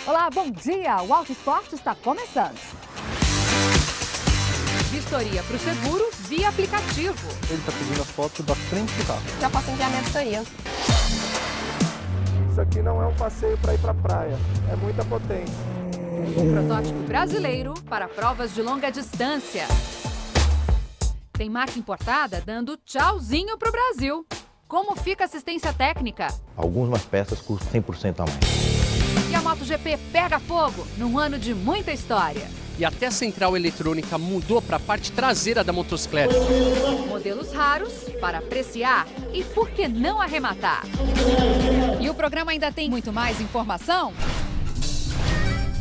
Olá, bom dia! O Auto Esporte está começando. Vistoria para o seguro via aplicativo. Ele está pedindo a foto da frente do carro. Já posso enviar minha vistoria. Isso aqui não é um passeio para ir para a praia, é muita potência. Um protótipo brasileiro para provas de longa distância. Tem marca importada dando tchauzinho pro Brasil. Como fica a assistência técnica? Algumas peças custam 100% a mais. E a MotoGP pega fogo num ano de muita história. E até a central eletrônica mudou para a parte traseira da motocicleta. Modelos raros para apreciar e por que não arrematar? E o programa ainda tem muito mais informação?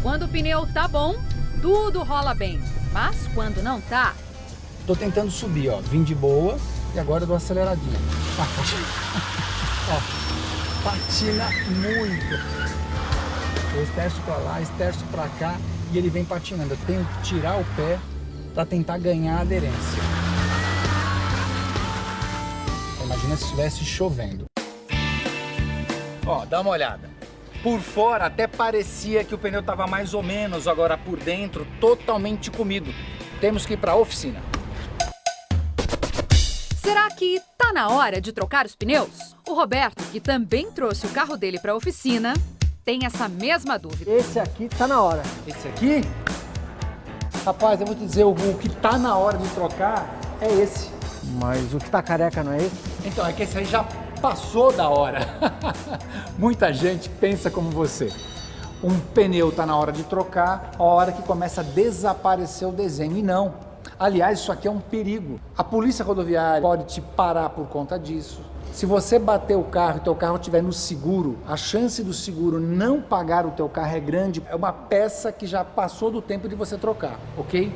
Quando o pneu tá bom, tudo rola bem. Mas quando não tá... Tô tentando subir, ó. Vim de boa e agora eu dou aceleradinha. Ó, patina muito. Eu esterço pra lá, esterço pra cá e ele vem patinando. Eu tenho que tirar o pé pra tentar ganhar a aderência. Imagina se estivesse chovendo. Ó, dá uma olhada. Por fora até parecia que o pneu tava mais ou menos, agora por dentro totalmente comido. Temos que ir pra oficina. Será que tá na hora de trocar os pneus? O Roberto, que também trouxe o carro dele para a oficina, tem essa mesma dúvida. Esse aqui tá na hora. Esse aqui? Rapaz, eu vou te dizer, o que tá na hora de trocar é esse. Mas o que tá careca não é esse? Então, é que esse aí já passou da hora. Muita gente pensa como você. Um pneu tá na hora de trocar, a hora que começa a desaparecer o desenho. E não. Aliás, isso aqui é um perigo. A polícia rodoviária pode te parar por conta disso. Se você bater o carro e teu carro estiver no seguro, a chance do seguro não pagar o teu carro é grande. É uma peça que já passou do tempo de você trocar, ok?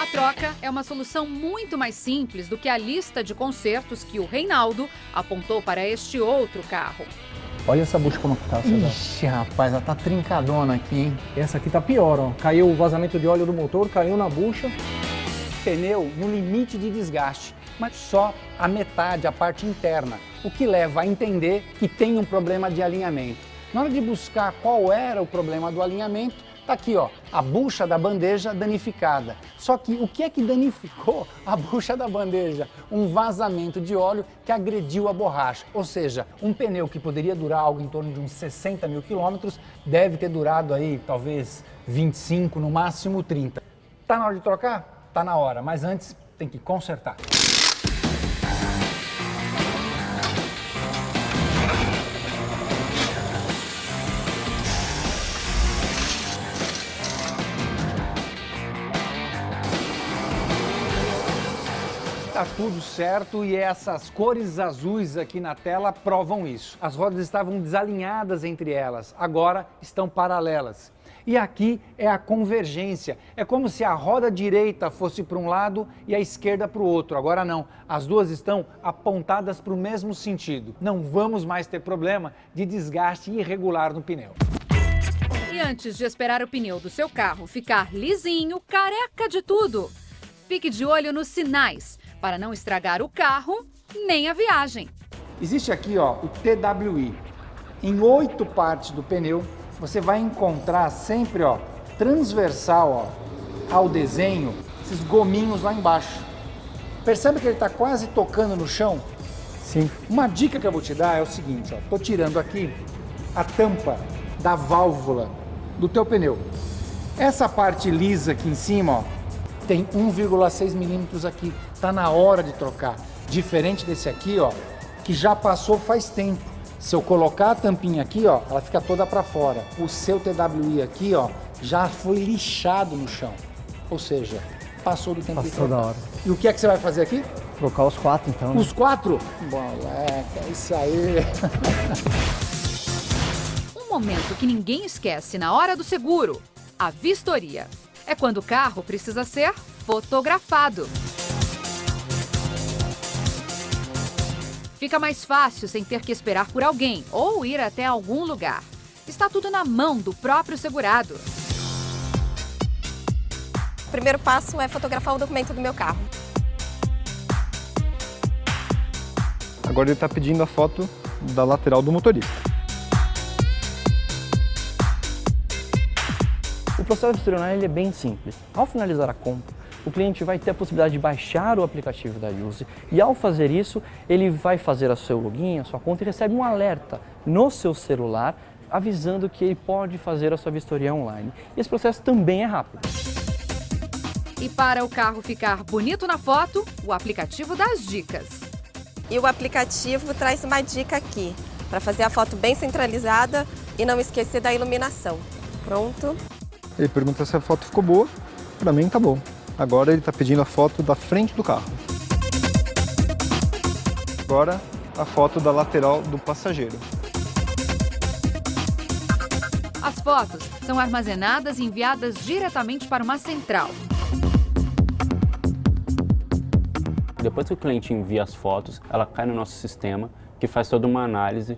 A troca é uma solução muito mais simples do que a lista de consertos que o Reinaldo apontou para este outro carro. Olha essa bucha como tá, César. Ixi, rapaz, ela tá trincadona aqui, hein? Essa aqui tá pior, ó. Caiu o vazamento de óleo do motor, caiu na bucha. Pneu no limite de desgaste, mas só a metade, a parte interna, o que leva a entender que tem um problema de alinhamento. Na hora de buscar qual era o problema do alinhamento, tá aqui, ó, a bucha da bandeja danificada. Só que o que é que danificou a bucha da bandeja? Um vazamento de óleo que agrediu a borracha. Ou seja, um pneu que poderia durar algo em torno de uns 60 mil quilômetros deve ter durado aí talvez 25, no máximo 30. Tá na hora de trocar? Tá na hora, mas antes tem que consertar. Tá tudo certo e essas cores azuis aqui na tela provam isso. As rodas estavam desalinhadas entre elas, agora estão paralelas. E aqui é a convergência. É como se a roda direita fosse para um lado e a esquerda para o outro. Agora não, as duas estão apontadas para o mesmo sentido. Não vamos mais ter problema de desgaste irregular no pneu. E antes de esperar o pneu do seu carro ficar lisinho, careca de tudo, fique de olho nos sinais para não estragar o carro nem a viagem. Existe aqui, ó, o TWI. Em 8 partes do pneu, você vai encontrar sempre, ó, transversal, ó, ao desenho, esses gominhos lá embaixo. Percebe que ele está quase tocando no chão? Sim. Uma dica que eu vou te dar é o seguinte, ó, tô tirando aqui a tampa da válvula do teu pneu. Essa parte lisa aqui em cima, ó, tem 1,6 milímetros aqui. Tá na hora de trocar. Diferente desse aqui, ó, que já passou faz tempo. Se eu colocar a tampinha aqui, ó, ela fica toda para fora. O seu TWI aqui, ó, já foi lixado no chão. Ou seja, passou do tempo de trocar. Passou da hora. E o que é que você vai fazer aqui? Trocar os 4, então. Né? Os 4? Moleque, é isso aí. Um momento que ninguém esquece na hora do seguro, a vistoria. É quando o carro precisa ser fotografado. Fica mais fácil sem ter que esperar por alguém ou ir até algum lugar. Está tudo na mão do próprio segurado. O primeiro passo é fotografar o documento do meu carro. Agora ele está pedindo a foto da lateral do motorista. O processo de vistoria online é bem simples. Ao finalizar a compra, o cliente vai ter a possibilidade de baixar o aplicativo da Use e, ao fazer isso, ele vai fazer o seu login, a sua conta e recebe um alerta no seu celular avisando que ele pode fazer a sua vistoria online. E esse processo também é rápido. E para o carro ficar bonito na foto, o aplicativo dá as dicas. E o aplicativo traz uma dica aqui, para fazer a foto bem centralizada e não esquecer da iluminação. Pronto. Ele pergunta se a foto ficou boa. Para mim tá bom. Agora ele está pedindo a foto da frente do carro. Agora a foto da lateral do passageiro. As fotos são armazenadas e enviadas diretamente para uma central. Depois que o cliente envia as fotos, ela cai no nosso sistema, que faz toda uma análise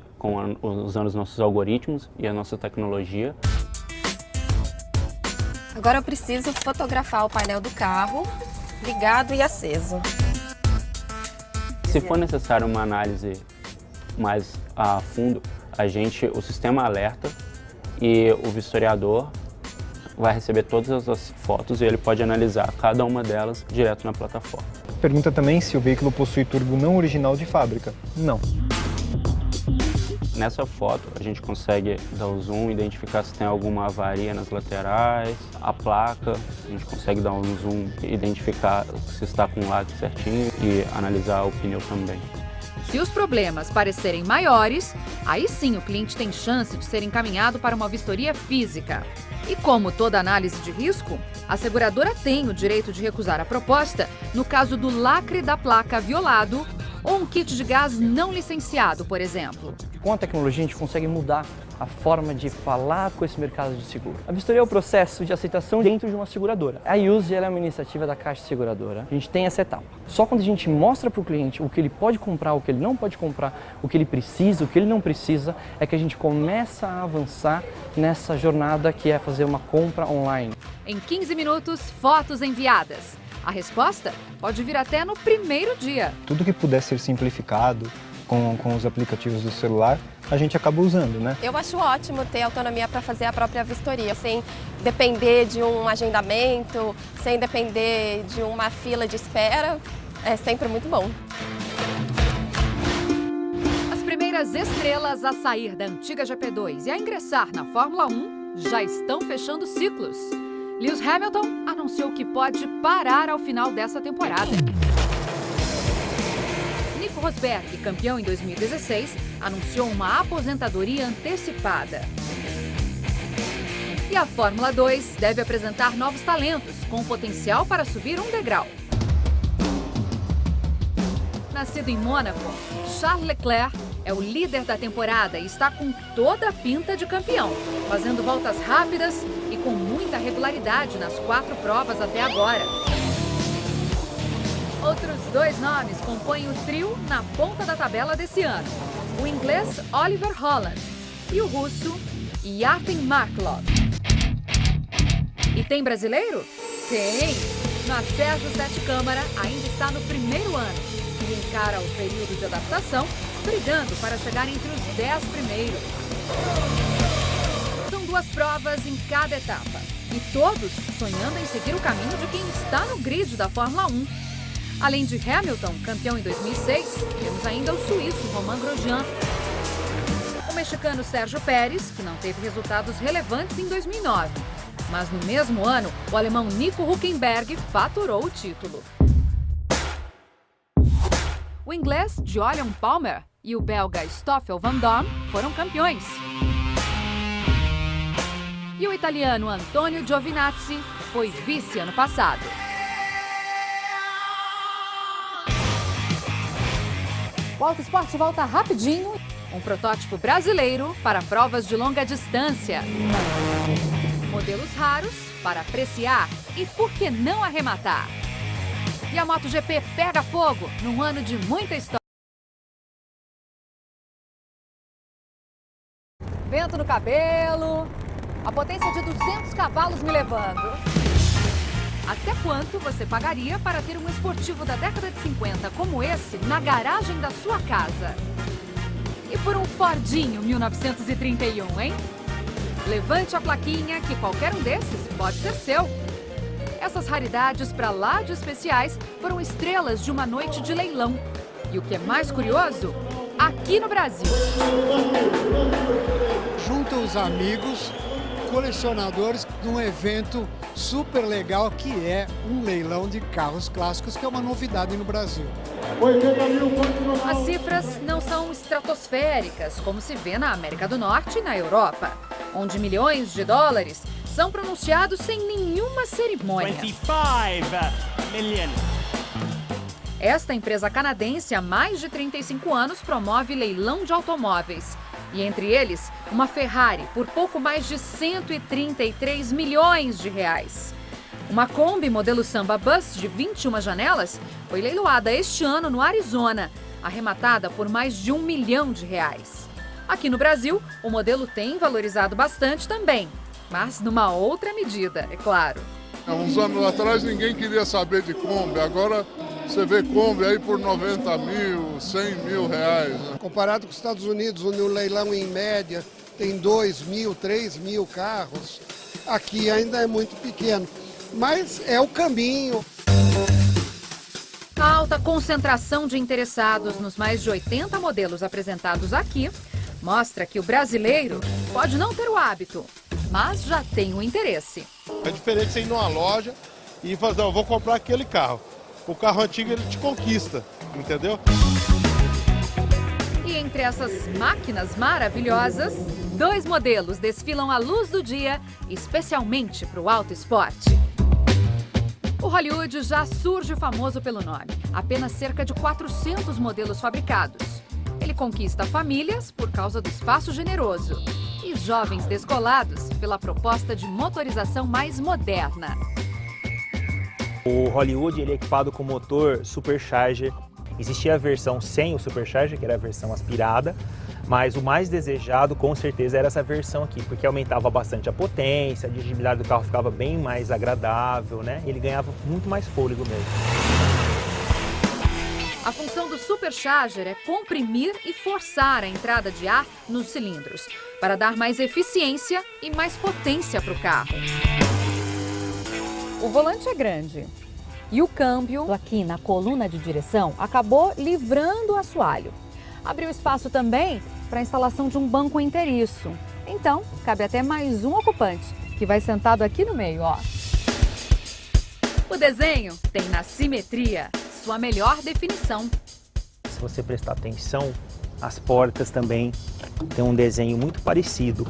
usando os nossos algoritmos e a nossa tecnologia. Agora eu preciso fotografar o painel do carro, ligado e aceso. Se for necessário uma análise mais a fundo, o sistema alerta e o vistoriador vai receber todas as fotos e ele pode analisar cada uma delas direto na plataforma. Pergunta também se o veículo possui turbo não original de fábrica. Não. Nessa foto a gente consegue dar o zoom, identificar se tem alguma avaria nas laterais, a placa, a gente consegue dar um zoom, identificar se está com o lado certinho e analisar o pneu também. Se os problemas parecerem maiores, aí sim o cliente tem chance de ser encaminhado para uma vistoria física. E como toda análise de risco, a seguradora tem o direito de recusar a proposta no caso do lacre da placa violado ou um kit de gás não licenciado, por exemplo. Com a tecnologia a gente consegue mudar a forma de falar com esse mercado de seguro. A vistoria é o processo de aceitação dentro de uma seguradora. A Use é uma iniciativa da Caixa Seguradora. A gente tem essa etapa. Só quando a gente mostra para o cliente o que ele pode comprar, o que ele não pode comprar, o que ele precisa, o que ele não precisa, é que a gente começa a avançar nessa jornada que é fazer uma compra online. Em 15 minutos, fotos enviadas. A resposta pode vir até no primeiro dia. Tudo que puder ser simplificado com os aplicativos do celular, a gente acaba usando, né? Eu acho ótimo ter autonomia para fazer a própria vistoria, sem depender de um agendamento, sem depender de uma fila de espera. É sempre muito bom. As primeiras estrelas a sair da antiga GP2 e a ingressar na Fórmula 1 já estão fechando ciclos. Lewis Hamilton anunciou que pode parar ao final dessa temporada. Nico Rosberg, campeão em 2016, anunciou uma aposentadoria antecipada. E a Fórmula 2 deve apresentar novos talentos, com potencial para subir um degrau. Nascido em Mônaco, Charles Leclerc é o líder da temporada e está com toda a pinta de campeão, fazendo voltas rápidas e com muita regularidade nas 4 provas até agora. Outros 2 nomes compõem o trio na ponta da tabela desse ano. O inglês Oliver Holland e o russo Yartin Marklov. E tem brasileiro? Tem! Mas Sérgio Sete Câmara ainda está no primeiro ano e encara o período de adaptação brigando para chegar entre os 10 primeiros. São 2 provas em cada etapa e todos sonhando em seguir o caminho de quem está no grid da Fórmula 1. Além de Hamilton, campeão em 2006, temos ainda o suíço Romain Grosjean. O mexicano Sérgio Pérez, que não teve resultados relevantes em 2009. Mas no mesmo ano, o alemão Nico Hülkenberg faturou o título. O inglês Jolyon Palmer e o belga Stoffel Van Dorn foram campeões. E o italiano Antonio Giovinazzi foi vice ano passado. O Auto Esporte volta rapidinho. Um protótipo brasileiro para provas de longa distância. Modelos raros para apreciar e, por que não, arrematar. E a MotoGP pega fogo num ano de muita história. Vento no cabelo. A potência de 200 cavalos me levando. Até quanto você pagaria para ter um esportivo da década de 50 como esse na garagem da sua casa? E por um Fordinho 1931, hein? Levante a plaquinha que qualquer um desses pode ser seu. Essas raridades para lá de especiais foram estrelas de uma noite de leilão. E o que é mais curioso, aqui no Brasil. Junta os amigos, colecionadores, num evento super legal que é um leilão de carros clássicos, que é uma novidade no Brasil. As cifras não são estratosféricas, como se vê na América do Norte e na Europa, onde milhões de dólares são pronunciados sem nenhuma cerimônia. 25 million. Esta empresa canadense, há mais de 35 anos, promove leilão de automóveis. E entre eles, uma Ferrari por pouco mais de 133 milhões de reais. Uma Kombi modelo Samba Bus de 21 janelas foi leiloada este ano no Arizona, arrematada por mais de R$1 milhão. Aqui no Brasil, o modelo tem valorizado bastante também, mas numa outra medida, é claro. Há uns anos atrás ninguém queria saber de Kombi, agora você vê Kombi aí por 90 mil, 100 mil reais. Né? Comparado com os Estados Unidos, onde o leilão em média tem 2 mil, 3 mil carros, aqui ainda é muito pequeno, mas é o caminho. A alta concentração de interessados nos mais de 80 modelos apresentados aqui mostra que o brasileiro pode não ter o hábito, mas já tem o interesse. É diferente você ir numa loja e fazer, não, vou comprar aquele carro. O carro antigo ele te conquista, entendeu? E entre essas máquinas maravilhosas, 2 modelos desfilam à luz do dia, especialmente para o alto esporte. O Hollywood já surge famoso pelo nome. Apenas cerca de 400 modelos fabricados. Ele conquista famílias por causa do espaço generoso e jovens descolados pela proposta de motorização mais moderna. O Hollywood ele é equipado com motor Supercharger. Existia a versão sem o Supercharger, que era a versão aspirada, mas o mais desejado com certeza era essa versão aqui, porque aumentava bastante a potência, a dirigibilidade do carro ficava bem mais agradável, né? Ele ganhava muito mais fôlego mesmo. A função do Supercharger é comprimir e forçar a entrada de ar nos cilindros, para dar mais eficiência e mais potência para o carro. O volante é grande e o câmbio aqui na coluna de direção acabou livrando o assoalho. Abriu espaço também para a instalação de um banco inteiriço. Então, cabe até mais um ocupante, que vai sentado aqui no meio, ó. O desenho tem na simetria sua melhor definição. Se você prestar atenção, as portas também têm um desenho muito parecido.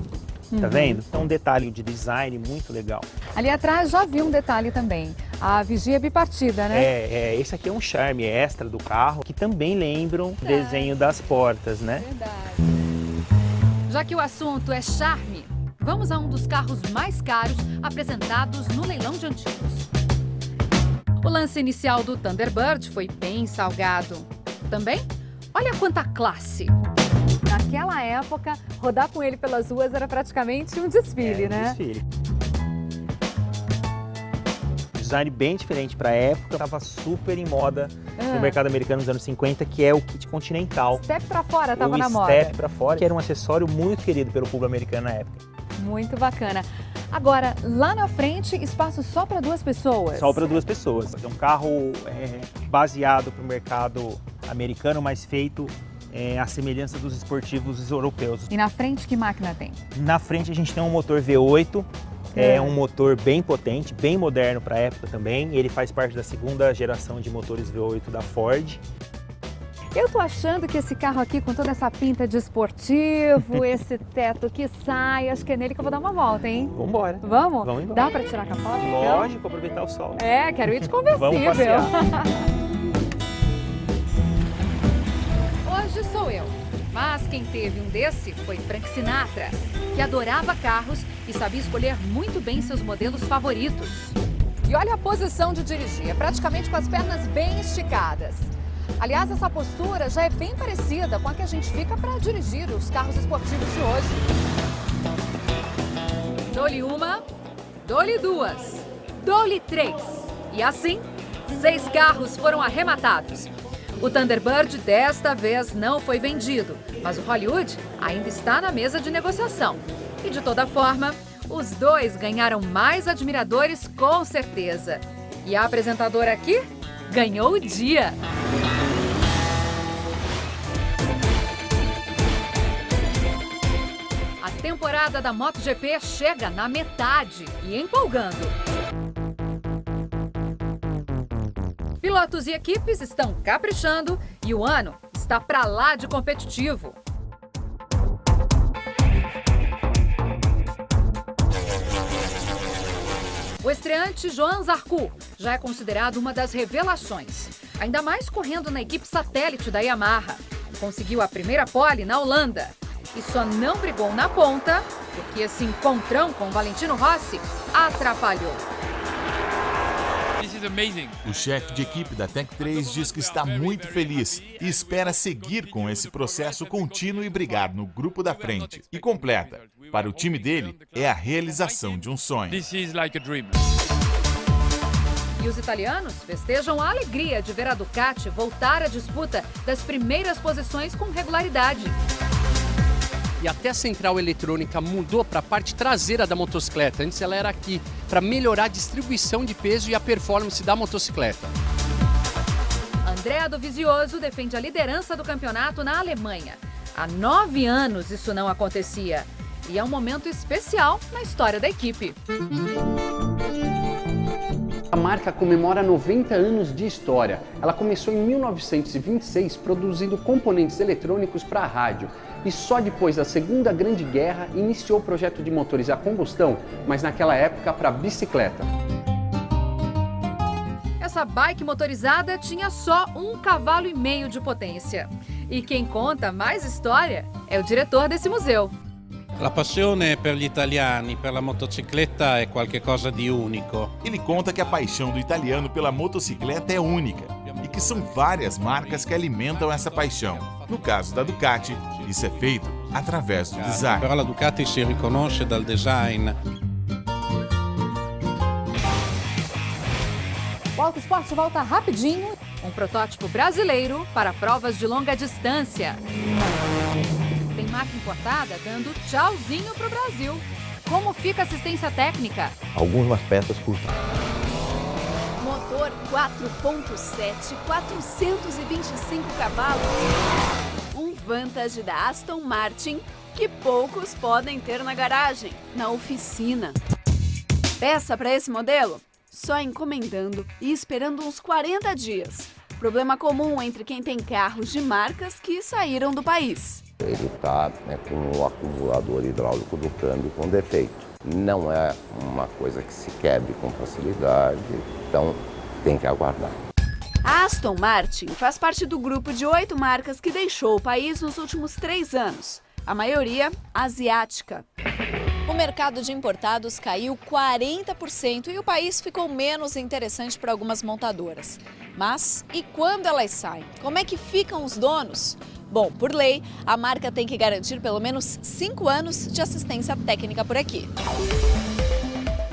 Tá vendo? Então um detalhe de design muito legal. Ali atrás já vi um detalhe também, a vigia bipartida, né? Esse aqui é um charme extra do carro, que também lembram o desenho das portas, né? Verdade. Já que o assunto é charme, vamos a um dos carros mais caros apresentados no leilão de antigos. O lance inicial do Thunderbird foi bem salgado. Também, olha quanta classe! Naquela época, rodar com ele pelas ruas era praticamente um desfile, né? Desfile. Design bem diferente para a época, estava super em moda no mercado americano nos anos 50, que é o kit continental. Step para fora estava na moda. O step para fora, que era um acessório muito querido pelo público americano na época. Muito bacana. Agora, lá na frente, espaço só para 2 pessoas? Só para 2 pessoas. É um carro baseado para o mercado americano, mas feito à semelhança dos esportivos europeus. E na frente, que máquina tem? Na frente a gente tem um motor V8, é um motor bem potente, bem moderno para a época também. Ele faz parte da 2ª geração de motores V8 da Ford. Eu tô achando que esse carro aqui, com toda essa pinta de esportivo, esse teto que sai, acho que é nele que eu vou dar uma volta, hein? Vambora. Vamos? Vamos embora. Dá pra tirar a capota? Lógico, então? aproveitar o sol. Quero ir de conversível. Vamos passear. Hoje sou eu, mas quem teve um desse foi Frank Sinatra, que adorava carros e sabia escolher muito bem seus modelos favoritos. E olha a posição de dirigir, é praticamente com as pernas bem esticadas. Aliás, essa postura já é bem parecida com a que a gente fica para dirigir os carros esportivos de hoje. Dou-lhe uma, dou-lhe 2, dou-lhe 3. E assim, 6 carros foram arrematados. O Thunderbird desta vez não foi vendido, mas o Hollywood ainda está na mesa de negociação. E de toda forma, os dois ganharam mais admiradores com certeza. E a apresentadora aqui ganhou o dia. A temporada da MotoGP chega na metade e empolgando. Pilotos e equipes estão caprichando e o ano está pra lá de competitivo. O estreante Joan Zarco já é considerado uma das revelações, ainda mais correndo na equipe satélite da Yamaha. Conseguiu a primeira pole na Holanda e só não brigou na ponta porque esse encontrão com Valentino Rossi atrapalhou. O chefe de equipe da Tech 3 diz que está muito feliz e espera seguir com esse processo contínuo e brigar no grupo da frente. E completa, para o time dele, é a realização de um sonho. E os italianos festejam a alegria de ver a Ducati voltar à disputa das primeiras posições com regularidade. E até a central eletrônica mudou para a parte traseira da motocicleta. Antes ela era aqui, para melhorar a distribuição de peso e a performance da motocicleta. Andrea Dovizioso defende a liderança do campeonato na Alemanha. Há 9 anos isso não acontecia. E é um momento especial na história da equipe. A marca comemora 90 anos de história. Ela começou em 1926 produzindo componentes eletrônicos para a rádio. E só depois da Segunda Grande Guerra iniciou o projeto de motores a combustão, mas naquela época para bicicleta. Essa bike motorizada tinha só 1,5 cavalo de potência. E quem conta mais história é o diretor desse museu. La passione per gli italiani per la motocicletta è qualcosa di unico. Ele conta que a paixão do italiano pela motocicleta é única e que são várias marcas que alimentam essa paixão. No caso da Ducati, isso é feito através do design. Però la Ducati si riconosce dal design. O Auto Esporte volta rapidinho. Um protótipo brasileiro para provas de longa distância. Tem marca importada dando tchauzinho pro Brasil. Como fica a assistência técnica? Algumas peças custam. Motor 4.7, 425 cavalos. Um Vantage da Aston Martin que poucos podem ter na garagem, na oficina. Peça para esse modelo? Só encomendando e esperando uns 40 dias. Problema comum entre quem tem carros de marcas que saíram do país. Ele está com um acumulador hidráulico do câmbio com defeito. Não é uma coisa que se quebre com facilidade, então tem que aguardar. A Aston Martin faz parte do grupo de 8 marcas que deixou o país nos últimos 3 anos. A maioria asiática. O mercado de importados caiu 40% e o país ficou menos interessante para algumas montadoras. Mas e quando elas saem? Como é que ficam os donos? Bom, por lei, a marca tem que garantir pelo menos 5 anos de assistência técnica por aqui.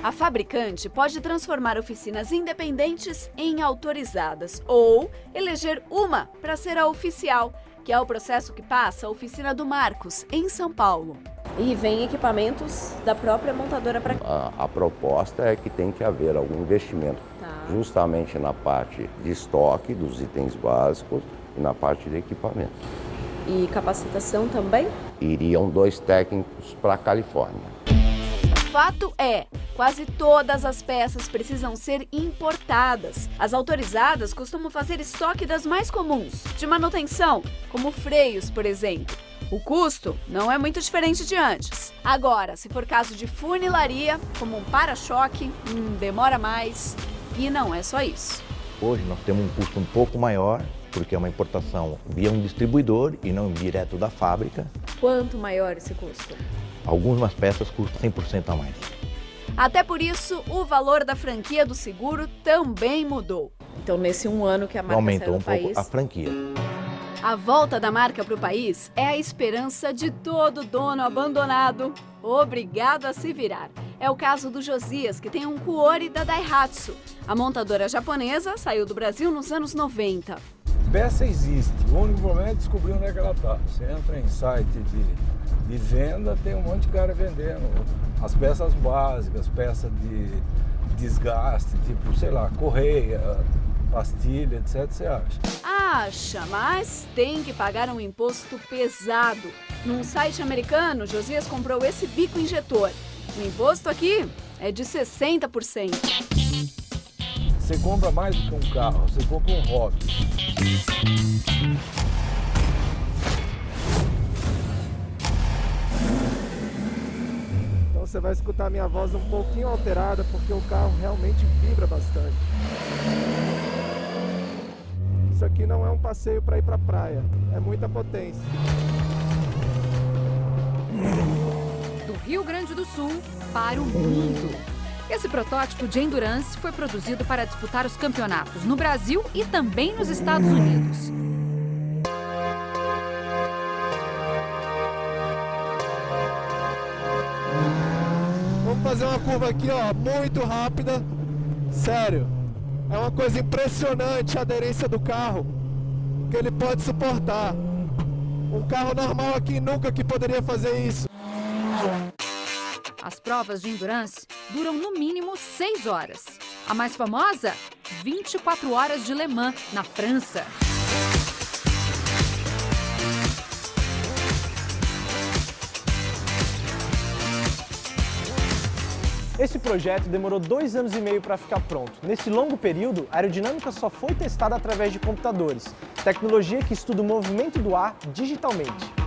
A fabricante pode transformar oficinas independentes em autorizadas ou eleger uma para ser a oficial, que é o processo que passa a oficina do Marcos, em São Paulo. E vem equipamentos da própria montadora para cá. A proposta é que tem que haver algum investimento justamente na parte de estoque dos itens básicos e na parte de equipamento. E capacitação também? Iriam 2 técnicos para a Califórnia. Fato é, quase todas as peças precisam ser importadas. As autorizadas costumam fazer estoque das mais comuns, de manutenção, como freios, por exemplo. O custo não é muito diferente de antes. Agora, se for caso de funilaria, como um para-choque, demora mais. E não é só isso. Hoje nós temos um custo um pouco maior, porque é uma importação via um distribuidor e não direto da fábrica. Quanto maior esse custo? Algumas peças custam 100% a mais. Até por isso, o valor da franquia do seguro também mudou. Então, nesse 1 ano que a marca aumentou saiu do país, pouco a franquia. A volta da marca para o país é a esperança de todo dono abandonado, obrigado a se virar. É o caso do Josias, que tem um Kuori da Daihatsu. A montadora japonesa saiu do Brasil nos anos 90. Peça existe, o único problema é descobrir onde é que ela está. Você entra em site de De venda tem um monte de cara vendendo as peças básicas, peças de desgaste, tipo, sei lá, correia, pastilha, etc. Você acha? Acha, mas tem que pagar um imposto pesado. Num site americano, Josias comprou esse bico injetor. O imposto aqui é de 60%. Você compra mais do que um carro, você compra um hobby. Então você vai escutar a minha voz um pouquinho alterada, porque o carro realmente vibra bastante. Isso aqui não é um passeio para ir para a praia, é muita potência. Do Rio Grande do Sul para o mundo. Esse protótipo de endurance foi produzido para disputar os campeonatos no Brasil e também nos Estados Unidos. Vamos fazer uma curva aqui, ó, muito rápida. Sério, é uma coisa impressionante a aderência do carro, que ele pode suportar. Um carro normal aqui nunca que poderia fazer isso. As provas de endurance duram no mínimo 6 horas. A mais famosa, 24 horas de Le Mans, na França. Esse projeto demorou 2 anos e meio para ficar pronto. Nesse longo período, a aerodinâmica só foi testada através de computadores, tecnologia que estuda o movimento do ar digitalmente.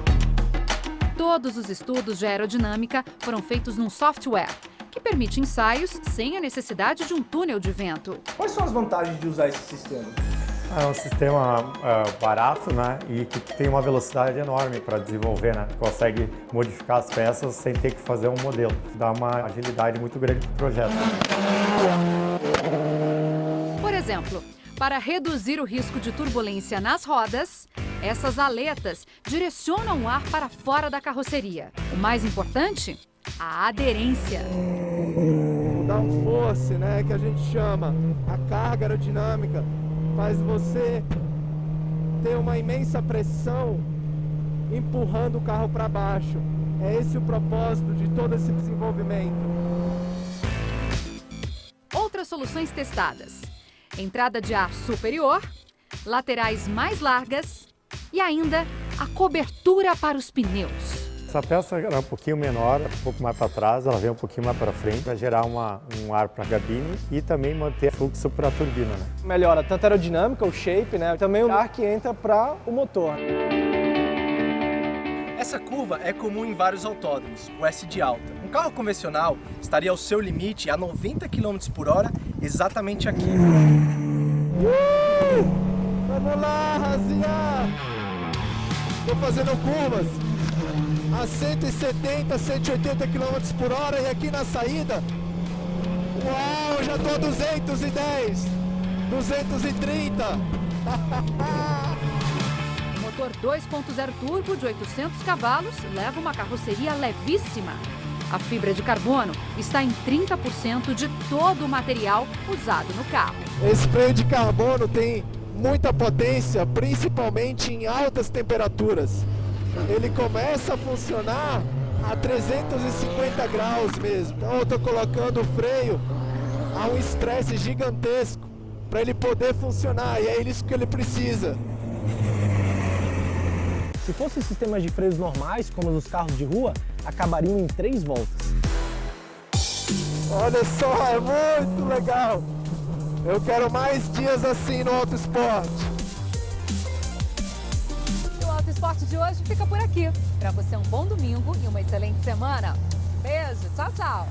Todos os estudos de aerodinâmica foram feitos num software que permite ensaios sem a necessidade de um túnel de vento. Quais são as vantagens de usar esse sistema? É um sistema barato, né, e que tem uma velocidade enorme para desenvolver, né? Consegue modificar as peças sem ter que fazer um modelo. Dá uma agilidade muito grande para o projeto. Por exemplo, para reduzir o risco de turbulência nas rodas, essas aletas direcionam o ar para fora da carroceria. O mais importante, a aderência. O downforce, né, que a gente chama, a carga aerodinâmica, faz você ter uma imensa pressão empurrando o carro para baixo. É esse o propósito de todo esse desenvolvimento. Outras soluções testadas: entrada de ar superior, laterais mais largas e ainda a cobertura para os pneus. Essa peça era um pouquinho menor, um pouco mais para trás, ela vem um pouquinho mais para frente para gerar um ar para a cabine e também manter fluxo para a turbina, né? Melhora tanto a aerodinâmica, o shape, né? Também o ar que entra para o motor. Essa curva é comum em vários autódromos, o S de alta. Um carro convencional estaria ao seu limite a 90 km por hora, exatamente aqui. Vamos lá, rapaziada! Tô fazendo curvas a 170, 180 km por hora e aqui na saída, uau, já tô a 210, 230. O motor 2.0 turbo de 800 cavalos leva uma carroceria levíssima. A fibra de carbono está em 30% de todo o material usado no carro. Esse freio de carbono tem muita potência, principalmente em altas temperaturas. Ele começa a funcionar a 350 graus mesmo. Então eu estou colocando o freio a um estresse gigantesco para ele poder funcionar, e é isso que ele precisa. Se fossem sistemas de freios normais, como os dos carros de rua, acabariam em 3 voltas. Olha só, é muito legal. Eu quero mais dias assim no Auto Esporte. O Auto Esporte de hoje fica por aqui. Para você um bom domingo e uma excelente semana. Beijo, tchau, tchau.